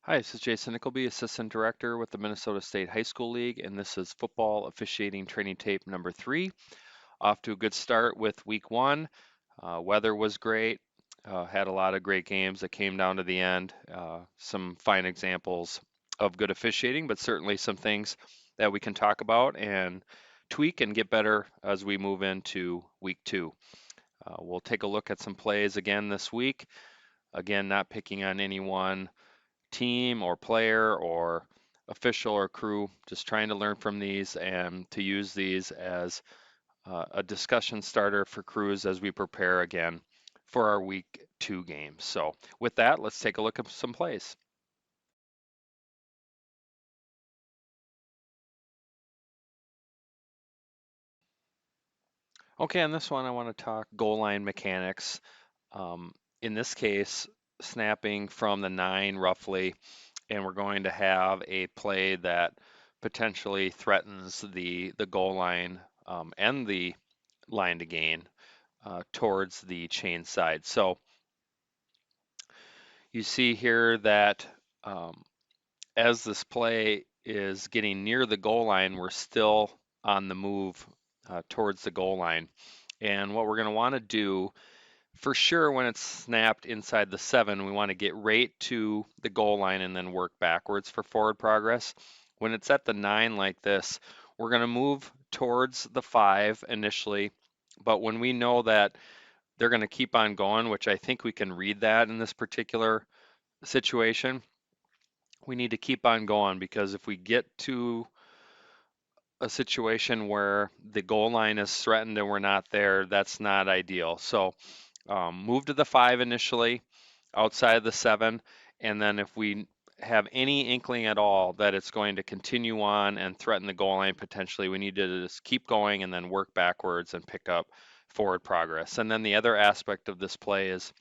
Hi, this is Jason Nickleby, Assistant Director with the Minnesota State High School League, and this is football officiating training tape number 3. Off to a good start with week 1. Weather was great, had a lot of great games that came down to the end. Some fine examples of good officiating, but certainly some things that we can talk about and tweak and get better as we move into week 2. We'll take a look at some plays again this week. Again, not picking on any one team or player or official or crew, just trying to learn from these and to use these as a discussion starter for crews as we prepare again for our week 2 game. So with that, let's take a look at some plays. Okay, on this one, I want to talk goal line mechanics. Um, in this case, snapping from the 9 roughly, and we're going to have a play that potentially threatens the goal line and the line to gain towards the chain side. So you see here that um, as this play is getting near the goal line, we're still on the move towards the goal line. And what we're going to want to do for sure when it's snapped inside the 7, we want to get right to the goal line and then work backwards for forward progress. When it's at the 9 like this, we're going to move towards the 5 initially, but when we know that they're going to keep on going, which I think we can read that in this particular situation, we need to keep on going because if we get to a situation where the goal line is threatened and we're not there, that's not ideal. So move to the 5 initially, outside of the 7, and then if we have any inkling at all that it's going to continue on and threaten the goal line potentially, we need to just keep going and then work backwards and pick up forward progress. And then the other aspect of this play is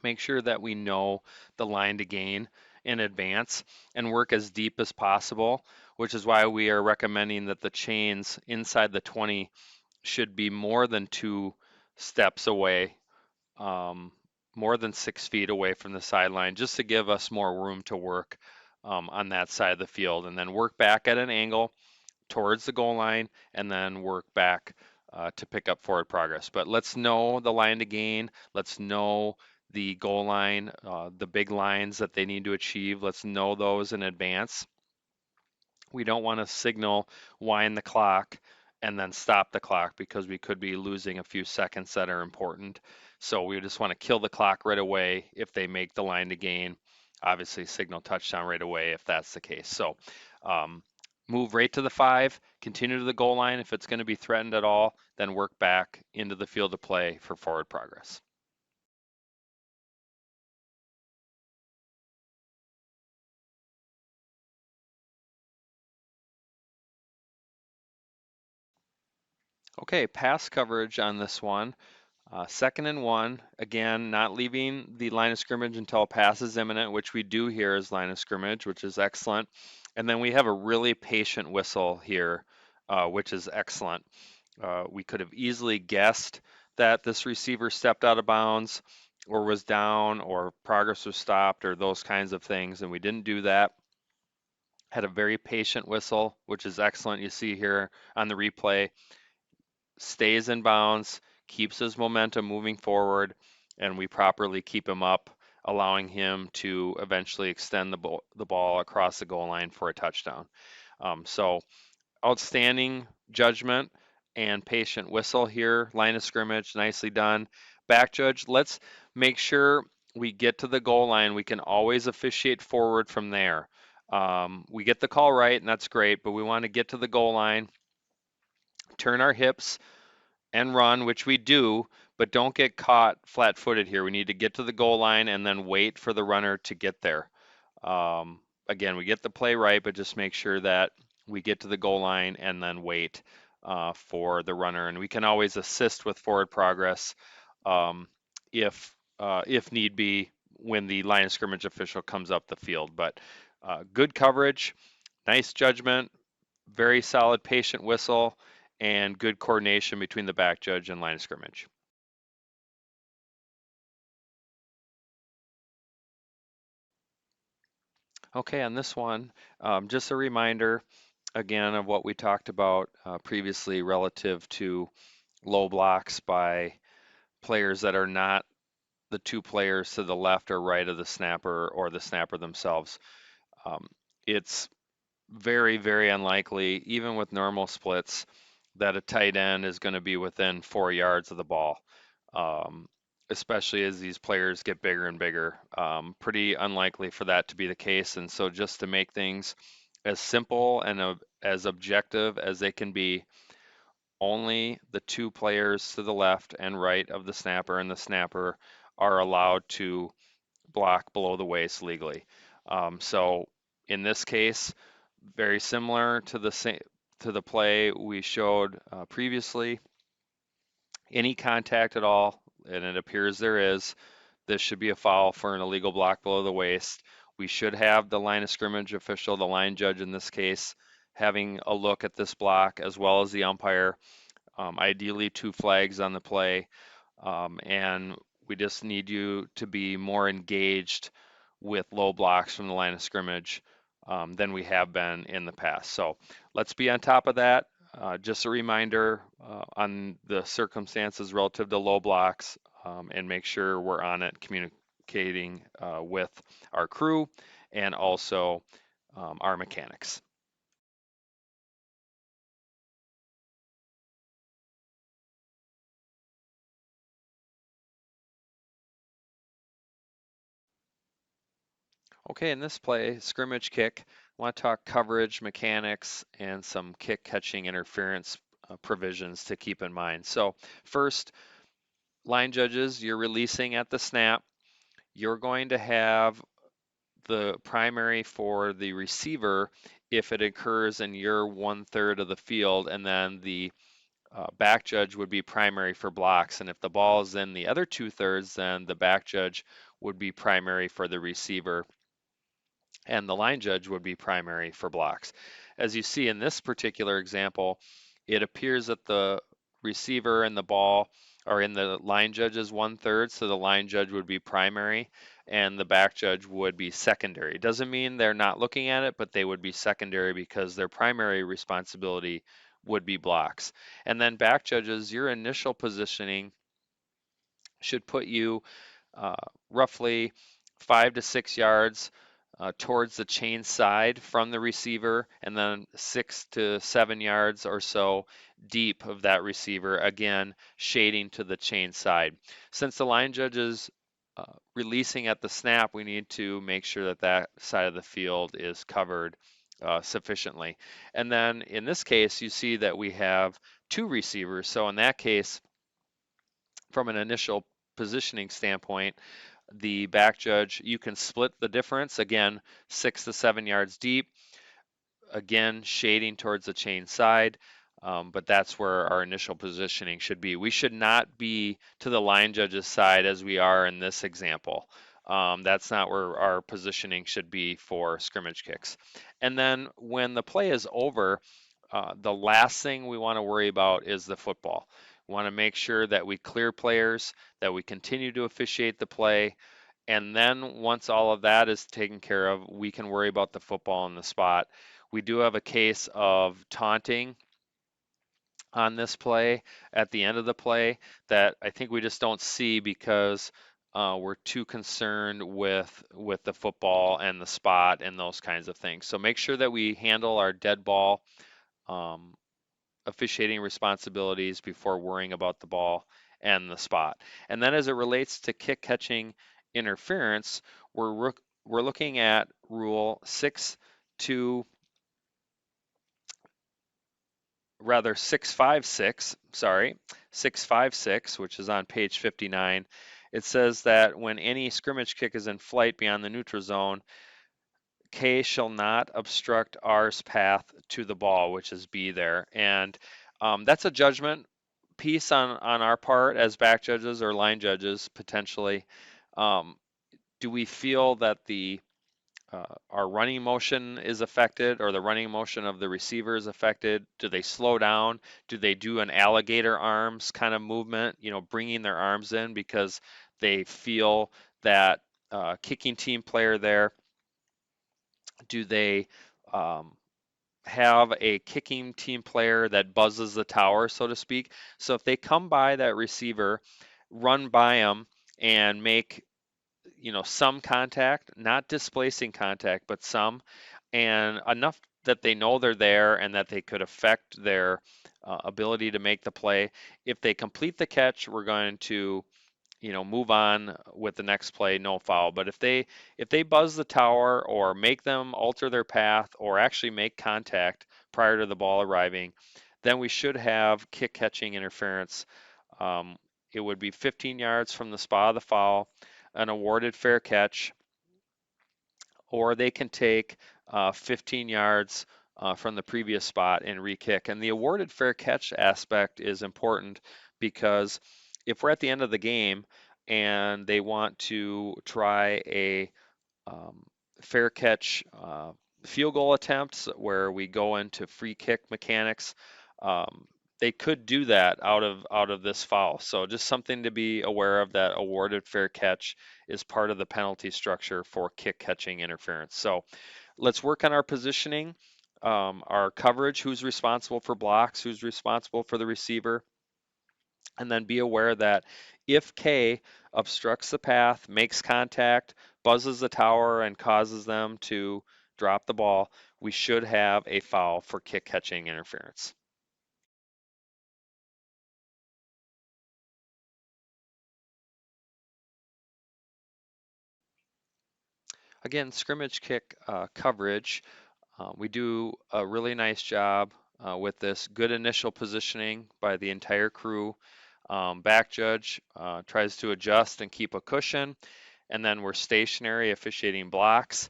make sure that we know the line to gain in advance and work as deep as possible, which is why we are recommending that the chains inside the 20 should be more than 2 steps away, um, more than 6 feet away from the sideline, just to give us more room to work on that side of the field, and then work back at an angle towards the goal line, and then work back to pick up forward progress. But let's know the line to gain. Let's know the goal line, the big lines that they need to achieve. Let's know those in advance. We don't want to signal wind the clock and then stop the clock because we could be losing a few seconds that are important. So we just want to kill the clock right away if they make the line to gain. Obviously, signal touchdown right away if that's the case. So um, move right to the 5, continue to the goal line. If it's going to be threatened at all, then work back into the field of play for forward progress. Okay, pass coverage on this one. 2nd and 1, again, not leaving the line of scrimmage until a pass is imminent, which we do here as line of scrimmage, which is excellent. And then we have a really patient whistle here, which is excellent. We could have easily guessed that this receiver stepped out of bounds or was down or progress was stopped or those kinds of things, and we didn't do that. Had a very patient whistle, which is excellent. You see here on the replay, stays in bounds, keeps his momentum moving forward, and we properly keep him up, allowing him to eventually extend the ball across the goal line for a touchdown. So outstanding judgment and patient whistle here. Line of scrimmage, nicely done. Back judge, let's make sure we get to the goal line. We can always officiate forward from there. We get the call right, and that's great, but we want to get to the goal line, turn our hips, and run, which we do, but don't get caught flat footed here. We need to get to the goal line and then wait for the runner to get there. Again, we get the play right, but just make sure that we get to the goal line and then wait for the runner. And we can always assist with forward progress um, if need be when the line of scrimmage official comes up the field. But good coverage, nice judgment, very solid patient whistle, and good coordination between the back judge and line of scrimmage. Okay, on this one, just a reminder again of what we talked about previously relative to low blocks by players that are not the two players to the left or right of the snapper or the snapper themselves. Um, it's very, very unlikely, even with normal splits, that a tight end is going to be within 4 yards of the ball, um, especially as these players get bigger and bigger. Pretty unlikely for that to be the case. And so, just to make things as simple and as objective as they can be, only the two players to the left and right of the snapper and the snapper are allowed to block below the waist legally. So in this case, very similar to the play we showed previously. Any contact at all, and it appears there is, this should be a foul for an illegal block below the waist. We should have the line of scrimmage official, the line judge in this case, having a look at this block as well as the umpire. Ideally, two flags on the play, and we just need you to be more engaged with low blocks from the line of scrimmage than we have been in the past. So let's be on top of that. Just a reminder on the circumstances relative to low blocks and make sure we're on it communicating with our crew and also our mechanics. Okay, in this play, scrimmage kick, I want to talk coverage, mechanics, and some kick catching interference provisions to keep in mind. So first, line judges, you're releasing at the snap. You're going to have the primary for the receiver if it occurs in your 1/3 of the field, and then the back judge would be primary for blocks. And if the ball is in the other 2/3, then the back judge would be primary for the receiver and the line judge would be primary for blocks. As you see in this particular example, it appears that the receiver and the ball are in the line judge's 1/3, so the line judge would be primary and the back judge would be secondary. It doesn't mean they're not looking at it, but they would be secondary because their primary responsibility would be blocks. And then back judges, your initial positioning should put you uh, roughly 5 to 6 yards towards the chain side from the receiver, and then 6 to 7 yards or so deep of that receiver, again, shading to the chain side. Since the line judge is releasing at the snap, we need to make sure that that side of the field is covered sufficiently. And then in this case, you see that we have two receivers. So in that case, from an initial positioning standpoint, the back judge, you can split the difference, again, 6 to 7 yards deep, again, shading towards the chain side, but that's where our initial positioning should be. We should not be to the line judge's side as we are in this example. That's not where our positioning should be for scrimmage kicks. And then when the play is over, the last thing we want to worry about is the football. We want to make sure that we clear players, that we continue to officiate the play, and then once all of that is taken care of, we can worry about the football on the spot. We do have a case of taunting on this play at the end of the play that I think we just don't see because we're too concerned with the football and the spot and those kinds of things. So make sure that we handle our dead ball um, officiating responsibilities before worrying about the ball and the spot. And then as it relates to kick catching interference, we're looking at rule 2 rather 656, sorry, 656, which is on page 59. It says that when any scrimmage kick is in flight beyond the neutral zone, K shall not obstruct R's path to the ball, which is B there. And that's a judgment piece on our part as back judges or line judges potentially. Um, do we feel that the our running motion is affected or the running motion of the receiver is affected? Do they slow down? Do they do an alligator arms kind of movement, bringing their arms in because they feel that kicking team player there Do they um, have a kicking team player that buzzes the tower, so to speak? So if they come by that receiver, run by them and make some contact, not displacing contact, but some, and enough that they know they're there and that they could affect their ability to make the play. If they complete the catch, we're going to move on with the next play, no foul. But if they buzz the tower or make them alter their path or actually make contact prior to the ball arriving, then we should have kick catching interference. Um, it would be 15 yards from the spot of the foul, an awarded fair catch, or they can take 15 yards from the previous spot and re-kick. And the awarded fair catch aspect is important because if we're at the end of the game and they want to try a um, fair catch field goal attempts where we go into free kick mechanics, um, they could do that out of this foul. So just something to be aware of, that awarded fair catch is part of the penalty structure for kick catching interference. So let's work on our positioning, our coverage, who's responsible for blocks, who's responsible for the receiver, and then be aware that if K obstructs the path, makes contact, buzzes the tower, and causes them to drop the ball, we should have a foul for kick catching interference. Again, scrimmage kick coverage, we do a really nice job with this. Good initial positioning by the entire crew. Back judge tries to adjust and keep a cushion, and then we're stationary officiating blocks.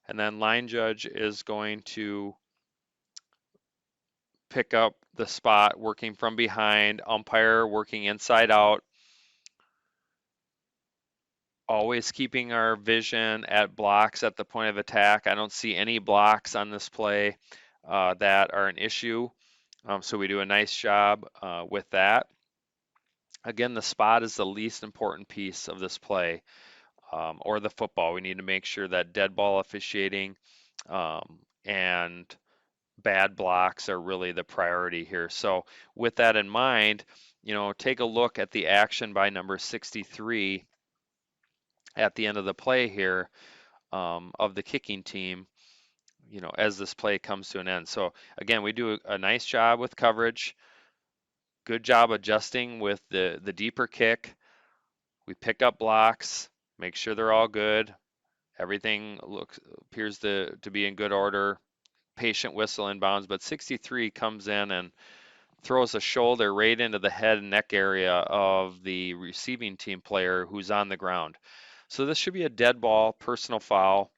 And then line judge is going to pick up the spot working from behind, umpire working inside out, always keeping our vision at blocks at the point of attack. I don't see any blocks on this play that are an issue. So we do a nice job with that. Again, the spot is the least important piece of this play, or the football. We need to make sure that dead ball officiating and bad blocks are really the priority here. So with that in mind, take a look at the action by number 63 at the end of the play here of the kicking team, as this play comes to an end. So again, we do a nice job with coverage, good job adjusting with the deeper kick. We pick up blocks, make sure they're all good. Everything appears to be in good order. Patient whistle inbounds, but 63 comes in and throws a shoulder right into the head and neck area of the receiving team player who's on the ground. So this should be a dead ball, personal foul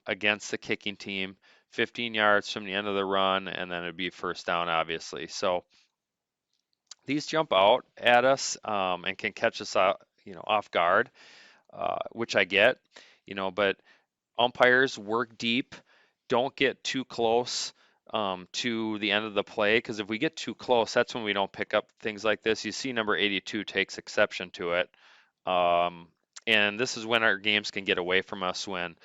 against the kicking team, 15 yards from the end of the run, and then it'd be first down, obviously. So these jump out at us and can catch us out, off guard, which I get, but umpires work deep. Don't get too close to the end of the play, because if we get too close, that's when we don't pick up things like this. You see, number 82 takes exception to it. Um, and this is when our games can get away from us, when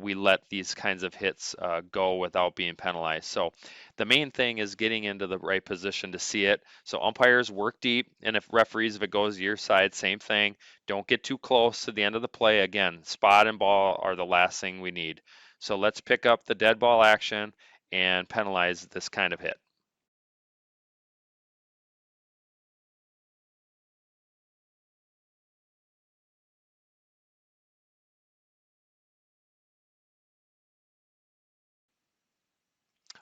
we let these kinds of hits go without being penalized. So the main thing is getting into the right position to see it. So umpires work deep, and if it goes to your side, same thing. Don't get too close to the end of the play. Again, spot and ball are the last thing we need. So let's pick up the dead ball action and penalize this kind of hit.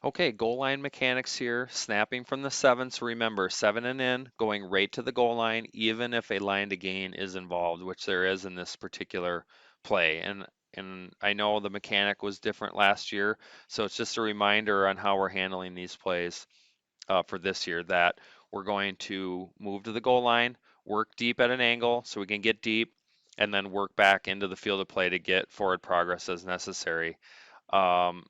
Okay, goal line mechanics here. Snapping from the seven. So remember, seven and in, going right to the goal line, even if a line to gain is involved, which there is in this particular play. And I know the mechanic was different last year, so it's just a reminder on how we're handling these plays for this year, that we're going to move to the goal line, work deep at an angle so we can get deep, and then work back into the field of play to get forward progress as necessary. Um,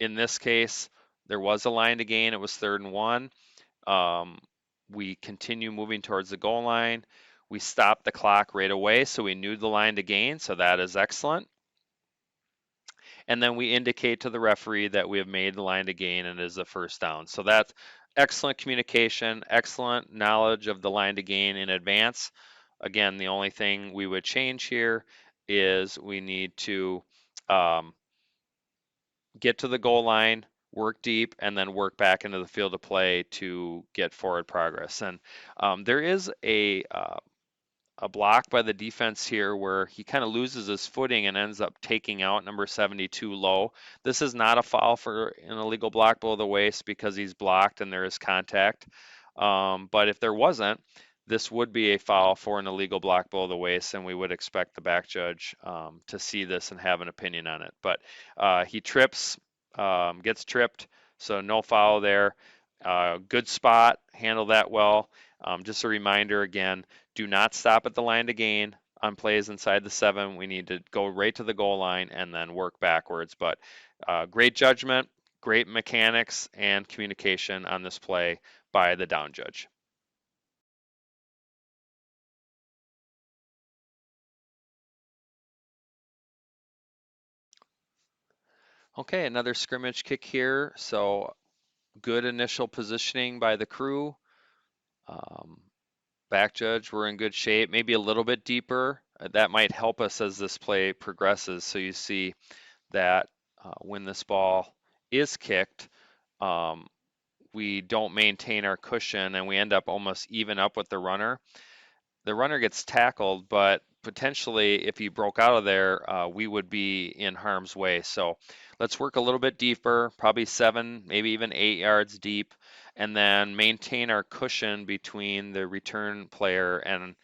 in this case, there was a line to gain. It was 3rd and 1. Um, we continue moving towards the goal line. We stopped the clock right away, so we knew the line to gain, so that is excellent. and then we indicate to the referee that we have made the line to gain and it is a first down. So that's excellent communication, excellent knowledge of the line to gain in advance. Again, the only thing we would change here is we need to um, get to the goal line, work deep, and then work back into the field of play to get forward progress. And there is a block by the defense here where he kind of loses his footing and ends up taking out number 72 low. This is not a foul for an illegal block below the waist because he's blocked and there is contact. But if there wasn't, this would be a foul for an illegal block below the waist, and we would expect the back judge to see this and have an opinion on it. But he trips, gets tripped, so no foul there. Good spot, handle that well. Just a reminder again, do not stop at the line to gain on plays inside the 7. We need to go right to the goal line and then work backwards. But great judgment, great mechanics, and communication on this play by the down judge. Okay, another scrimmage kick here. So good initial positioning by the crew. Um, Back judge, we're in good shape. Maybe a little bit deeper. That might help us as this play progresses. So you see that when this ball is kicked, um, we don't maintain our cushion and we end up almost even up with the runner. The runner gets tackled, but potentially if he broke out of there, we would be in harm's way. So let's work a little bit deeper, probably 7, maybe even 8 yards deep, and then maintain our cushion between the return player and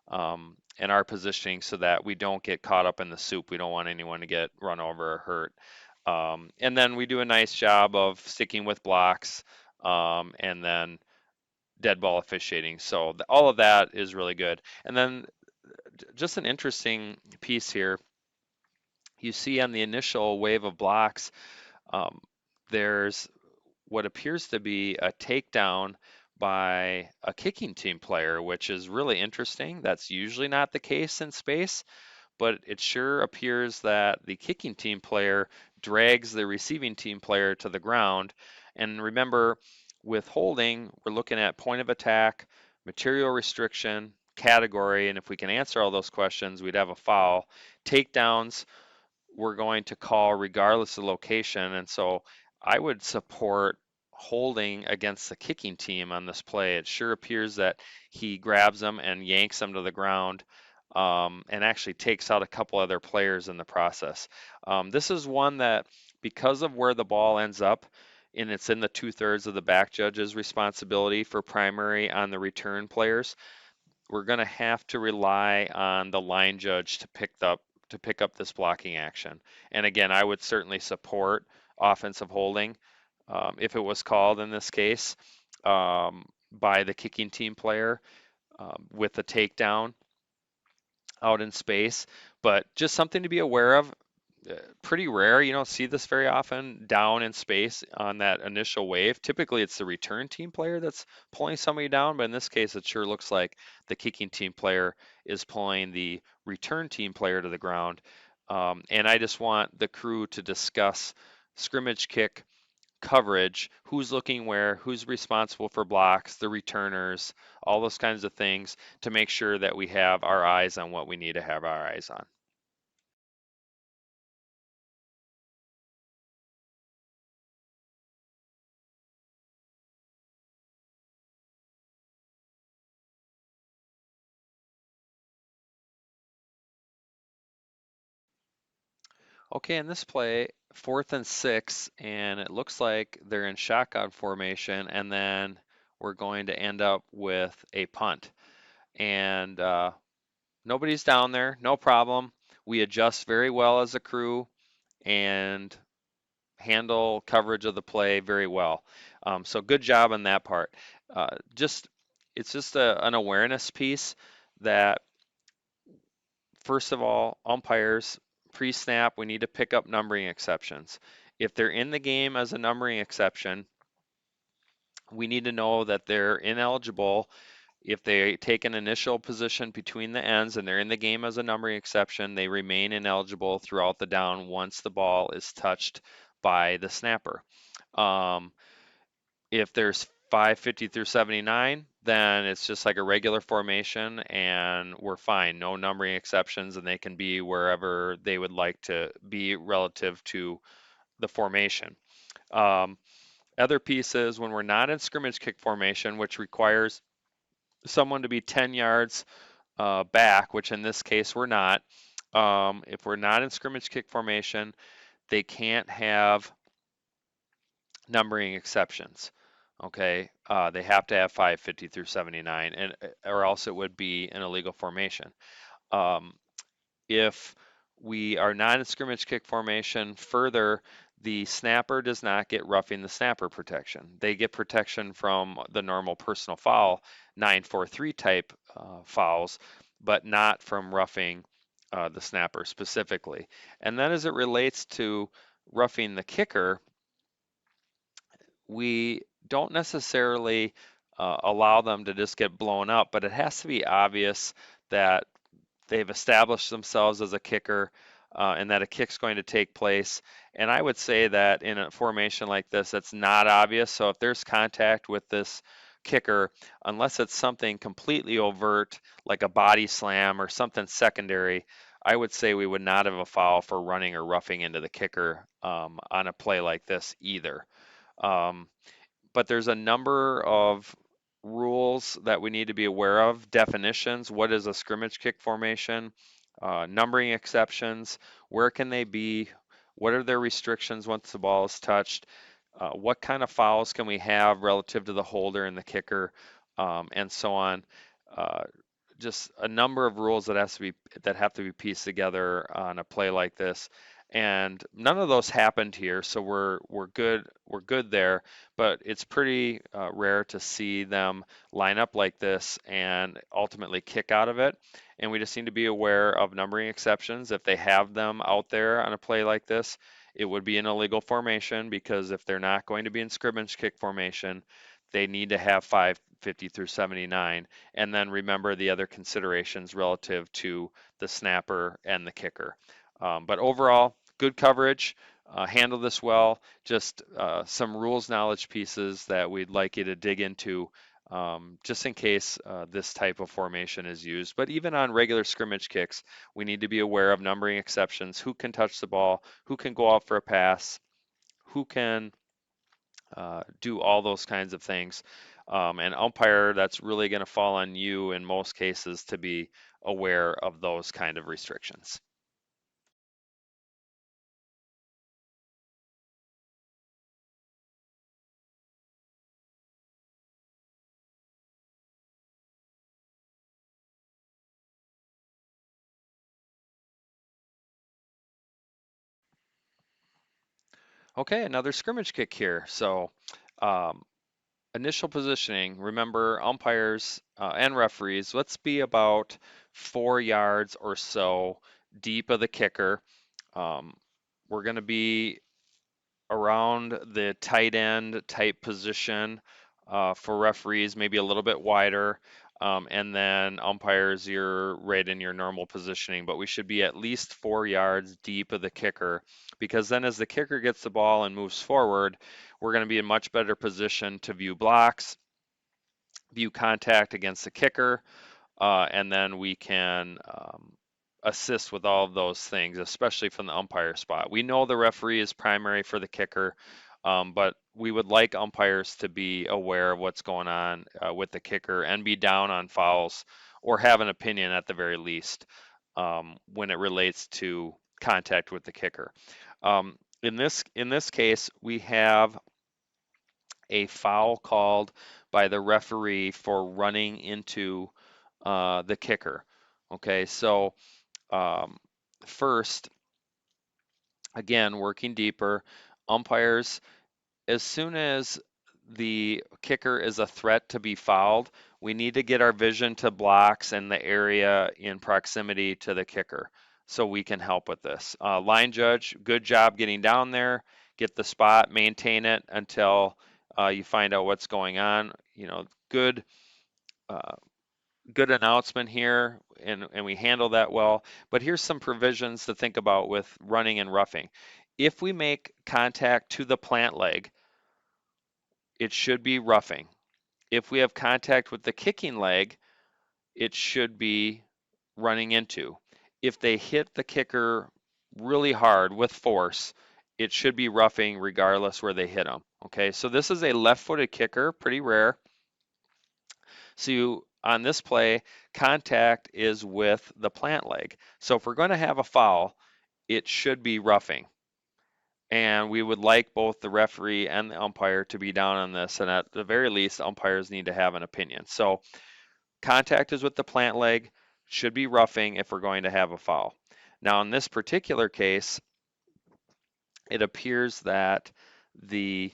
our positioning so that we don't get caught up in the soup. We don't want anyone to get run over or hurt. And then we do a nice job of sticking with blocks and then dead ball officiating. So all of that is really good. And then just an interesting piece here. You see on the initial wave of blocks, um, there's what appears to be a takedown by a kicking team player, which is really interesting. That's usually not the case in space, but it sure appears that the kicking team player drags the receiving team player to the ground. And remember, with holding, we're looking at point of attack, material restriction, category, and if we can answer all those questions, we'd have a foul. Takedowns, we're going to call regardless of location. And so I would support holding against the kicking team on this play. It sure appears that he grabs them and yanks them to the ground and actually takes out a couple other players in the process. This is one that, because of where the ball ends up, and it's in the 2/3 of the back judge's responsibility for primary on the return players, we're going to have to rely on the line judge to pick up this blocking action. And again, I would certainly support offensive holding if it was called in this case by the kicking team player with the takedown out in space. But just something to be aware of. Pretty rare. You don't see this very often down in space on that initial wave. Typically, it's the return team player that's pulling somebody down, but in this case, it sure looks like the kicking team player is pulling the return team player to the ground. And I just want the crew to discuss scrimmage kick coverage, who's looking where, who's responsible for blocks, the returners, all those kinds of things to make sure that we have our eyes on what we need to have our eyes on. Okay, in this play, 4th and 6, and it looks like they're in shotgun formation, and then we're going to end up with a punt. And nobody's down there, no problem. We adjust very well as a crew and handle coverage of the play very well. So good job on that part. Just it's just an awareness piece that first of all, umpires, pre-snap, we need to pick up numbering exceptions. If they're in the game as a numbering exception, we need to know that they're ineligible If they take an initial position between the ends and they're in the game as a numbering exception, they remain ineligible throughout the down once the ball is touched by the snapper. Um, if there's 550 through 79, then it's just like a regular formation and we're fine. No numbering exceptions, and they can be wherever they would like to be relative to the formation. Um, Other pieces, when we're not in scrimmage kick formation, which requires someone to be 10 yards back, which in this case we're not. If we're not in scrimmage kick formation, they can't have numbering exceptions. Okay, they have to have 550 through 79, and or else it would be an illegal formation. Um, if we are not in scrimmage kick formation, further, the snapper does not get roughing the snapper protection. They get protection from the normal personal foul 943 type fouls, but not from roughing the snapper specifically. And then as it relates to roughing the kicker, we don't necessarily allow them to just get blown up, but it has to be obvious that they've established themselves as a kicker and that a kick's going to take place. And I would say that in a formation like this, it's not obvious. So if there's contact with this kicker, unless it's something completely overt, like a body slam or something secondary, I would say we would not have a foul for running or roughing into the kicker on a play like this either. Um, but there's a number of rules that we need to be aware of. Definitions: what is a scrimmage kick formation? Numbering exceptions: where can they be? What are their restrictions once the ball is touched? What kind of fouls can we have relative to the holder and the kicker, and so on. Uh, just a number of rules that have to be pieced together on a play like this, and none of those happened here, so we're good there. But it's pretty rare to see them line up like this and ultimately kick out of it. And we just need to be aware of numbering exceptions. If they have them out there on a play like this, it would be an illegal formation, because if they're not going to be in scrimmage kick formation, they need to have 550 through 79. And then remember the other considerations relative to the snapper and the kicker. But overall, good coverage. Handle this well. Just some rules knowledge pieces that we'd like you to dig into, just in case this type of formation is used. But even on regular scrimmage kicks, we need to be aware of numbering exceptions: who can touch the ball, who can go out for a pass, who can do all those kinds of things. And umpire, that's really going to fall on you in most cases to be aware of those kind of restrictions. Okay, another scrimmage kick here. So um, initial positioning, remember umpires and referees, let's be about 4 yards or so deep of the kicker. Um, we're going to be around the tight end type position for referees, maybe a little bit wider. And then umpires, you're right in your normal positioning, but we should be at least 4 yards deep of the kicker, because then as the kicker gets the ball and moves forward, we're going to be in much better position to view blocks, view contact against the kicker, and then we can assist with all of those things, especially from the umpire spot. We know the referee is primary for the kicker, but we would like umpires to be aware of what's going on with the kicker and be down on fouls, or have an opinion at the very least when it relates to contact with the kicker. In this case, we have a foul called by the referee for running into the kicker. Okay, so um, first, again, working deeper, umpires, as soon as the kicker is a threat to be fouled, we need to get our vision to blocks and the area in proximity to the kicker so we can help with this. Line judge, good job getting down there, get the spot, maintain it until you find out what's going on. Good good announcement here, and we handle that well. But here's some provisions to think about with running and roughing. If we make contact to the plant leg, it should be roughing. If we have contact with the kicking leg, it should be running into. If they hit the kicker really hard with force, it should be roughing regardless where they hit them. Okay, so this is a left-footed kicker, pretty rare. So on this play, contact is with the plant leg. So if we're going to have a foul, it should be roughing. And we would like both the referee and the umpire to be down on this. And at the very least, umpires need to have an opinion. So contact is with the plant leg, should be roughing if we're going to have a foul. Now, in this particular case, it appears that the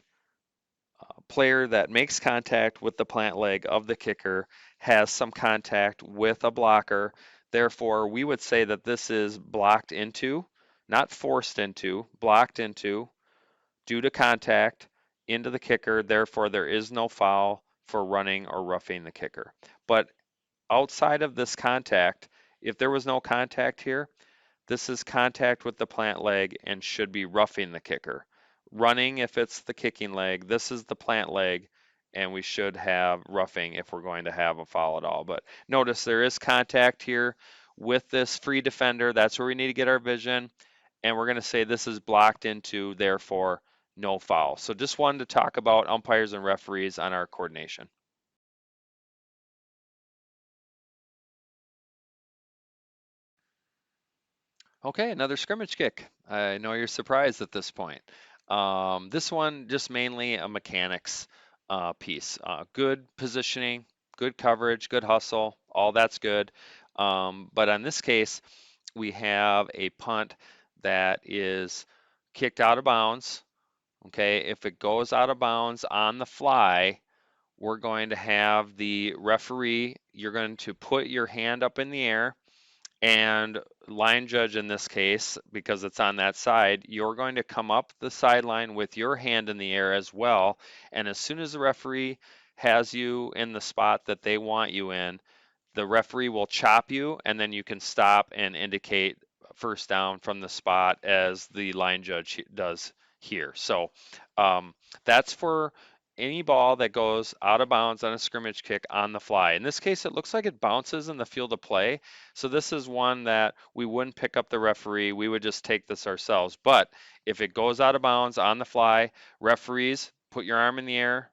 player that makes contact with the plant leg of the kicker has some contact with a blocker. Therefore, we would say that this is blocked into, not forced into, blocked into due to contact into the kicker. Therefore, there is no foul for running or roughing the kicker. But outside of this contact, if there was no contact here, this is contact with the plant leg and should be roughing the kicker. Running if it's the kicking leg, this is the plant leg, and we should have roughing if we're going to have a foul at all. But notice there is contact here with this free defender. That's where we need to get our vision. And we're going to say this is blocked into, therefore, no foul. So just wanted to talk about umpires and referees on our coordination. Okay, another scrimmage kick. I know you're surprised at this point. This one just mainly a mechanics piece. Good positioning, good coverage, good hustle, all that's good. But on this case, we have a punt that is kicked out of bounds. Okay, if it goes out of bounds on the fly, we're going to have the referee, you're going to put your hand up in the air and line judge in this case, because it's on that side, you're going to come up the sideline with your hand in the air as well. And as soon as the referee has you in the spot that they want you in, the referee will chop you, and then you can stop and indicate first down from the spot as the line judge does here. So that's for any ball that goes out of bounds on a scrimmage kick on the fly. In this case, it looks like it bounces in the field of play. So this is one that we wouldn't pick up the referee. We would just take this ourselves. But if it goes out of bounds on the fly, referees, put your arm in the air,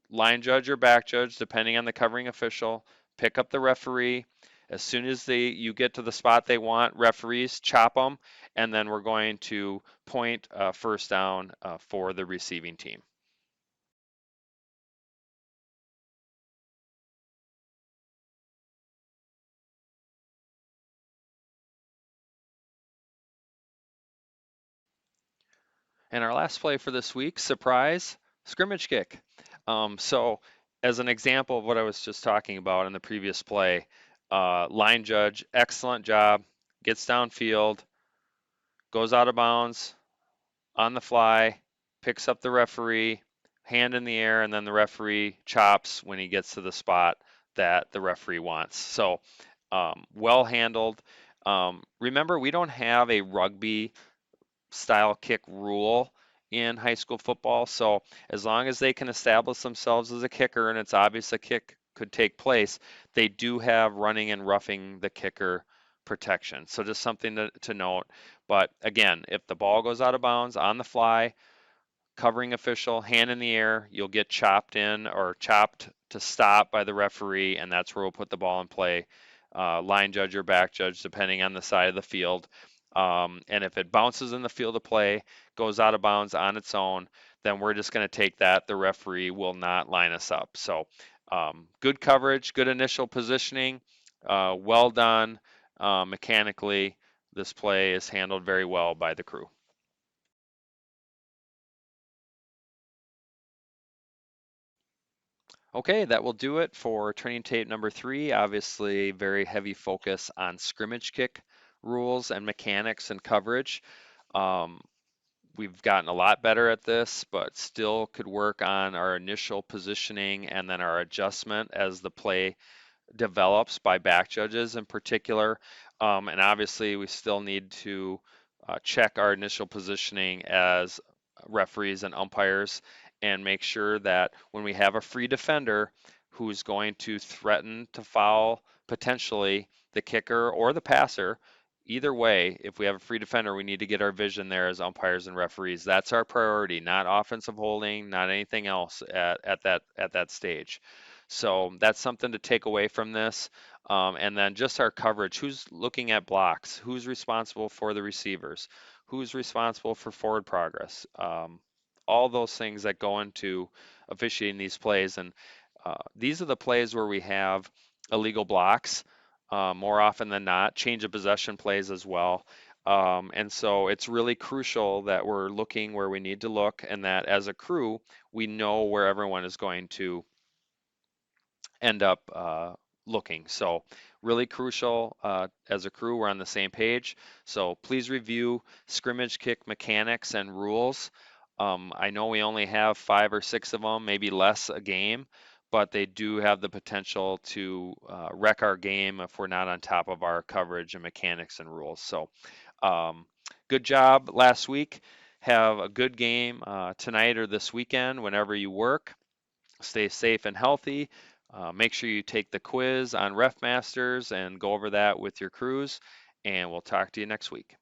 line judge or back judge, depending on the covering official, pick up the referee. As soon as you get to the spot they want, referees chop them, and then we're going to point first down for the receiving team. And our last play for this week, surprise, scrimmage kick. So as an example of what I was just talking about in the previous play, line judge, excellent job, gets downfield, goes out of bounds, on the fly, picks up the referee, hand in the air, and then the referee chops when he gets to the spot that the referee wants. So well handled. Remember, we don't have a rugby style kick rule in high school football. So as long as they can establish themselves as a kicker and it's obvious a kick could take place, they do have running and roughing the kicker protection. So just something to note. But again, if the ball goes out of bounds on the fly, covering official, hand in the air, you'll get chopped in or chopped to stop by the referee, and that's where we'll put the ball in play. Line judge or back judge, depending on the side of the field. And if it bounces in the field of play, goes out of bounds on its own, then we're just going to take that. The referee will not line us up. So good coverage, good initial positioning, well done mechanically. This play is handled very well by the crew. Okay, that will do it for training tape number 3. Obviously, very heavy focus on scrimmage kick rules and mechanics and coverage. Um, we've gotten a lot better at this, but still could work on our initial positioning and then our adjustment as the play develops by back judges in particular. And obviously, we still need to check our initial positioning as referees and umpires and make sure that when we have a free defender who's going to threaten to foul potentially the kicker or the passer, either way, if we have a free defender, we need to get our vision there as umpires and referees. That's our priority, not offensive holding, not anything else at that stage. So that's something to take away from this. And then just our coverage. Who's looking at blocks? Who's responsible for the receivers? Who's responsible for forward progress? All those things that go into officiating these plays. And these are the plays where we have illegal blocks more often than not, change of possession plays as well. And so it's really crucial that we're looking where we need to look and that as a crew, we know where everyone is going to end up looking. So really crucial as a crew, we're on the same page. So please review scrimmage kick mechanics and rules. I know we only have 5 or 6 of them, maybe less a game, but they do have the potential to wreck our game if we're not on top of our coverage and mechanics and rules. So good job last week. Have a good game tonight or this weekend whenever you work. Stay safe and healthy. Make sure you take the quiz on Ref Masters and go over that with your crews. And we'll talk to you next week.